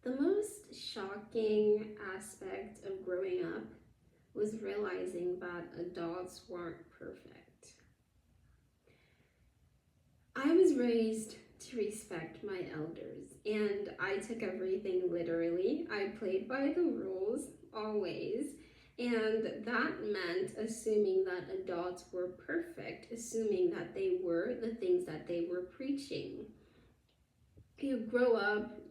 The most shocking aspect of growing up was realizing that adults weren't perfect. I was raised to respect my elders, and I took everything literally. I played by the rules, always, and that meant assuming that adults were perfect, assuming that they were the things that they were preaching. You grow up,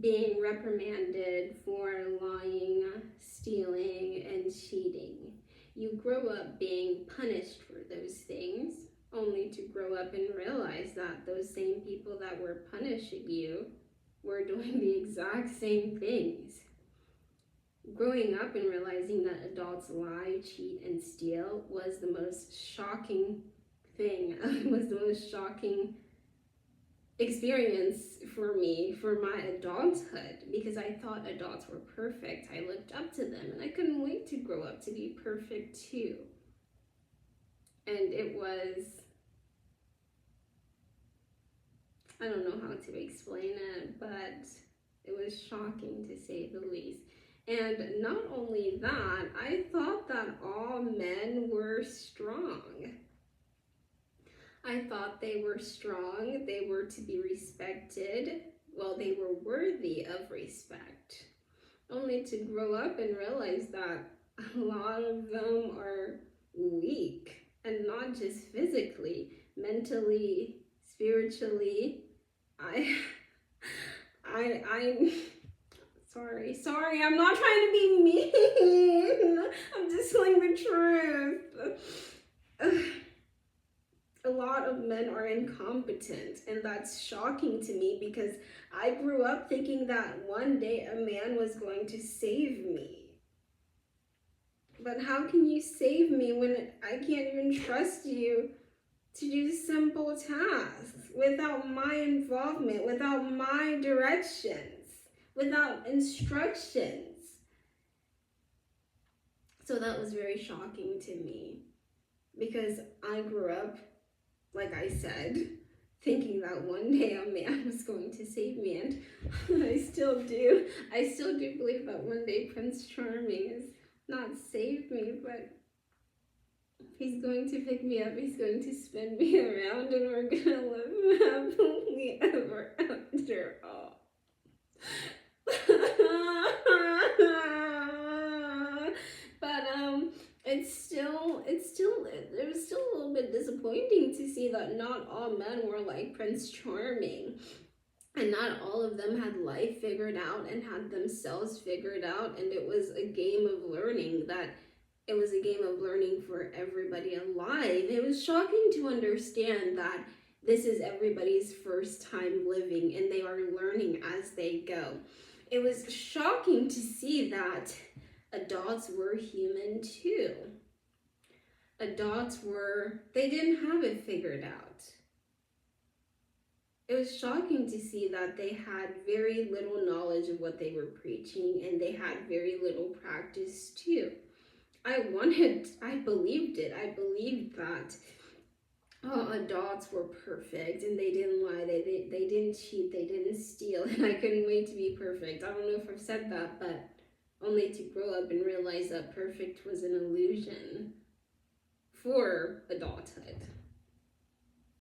being reprimanded for lying, stealing, and cheating. You grow up being punished for those things, only to grow up and realize that those same people that were punishing you were doing the exact same things. Growing up and realizing that adults lie, cheat, and steal was the most shocking thing, was the most shocking experience for me for my adulthood, because I thought adults were perfect. I looked up to them and I couldn't wait to grow up to be perfect too. And it was, I don't know how to explain it, but it was shocking to say the least. And not only that, I thought that all men were strong. I thought they were strong, they were to be respected, well, they were worthy of respect. Only to grow up and realize that a lot of them are weak, and not just physically, mentally, spiritually. Sorry, I'm not trying to be mean. I'm just telling the truth. A lot of men are incompetent, and that's shocking to me because I grew up thinking that one day a man was going to save me. But how can you save me when I can't even trust you to do simple tasks without my involvement, without my directions, without instructions? So that was very shocking to me because I grew up, like I said, thinking that one day a man was going to save me, and I still do. I still do believe that one day Prince Charming is not saved me, but he's going to pick me up, he's going to spin me around, and we're gonna live happily ever after all. But it was still a little bit disappointing to see that not all men were like Prince Charming, and not all of them had life figured out and had themselves figured out, and it was a game of learning for everybody alive. It was shocking to understand that this is everybody's first time living and they are learning as they go. It was shocking to see that adults were human too. They didn't have it figured out. It was shocking to see that they had very little knowledge of what they were preaching, and they had very little practice too. I believed it. I believed that adults were perfect and they didn't lie, they didn't cheat, they didn't steal, and I couldn't wait to be perfect. I don't know if I've said that, but only to grow up and realize that perfect was an illusion for adulthood.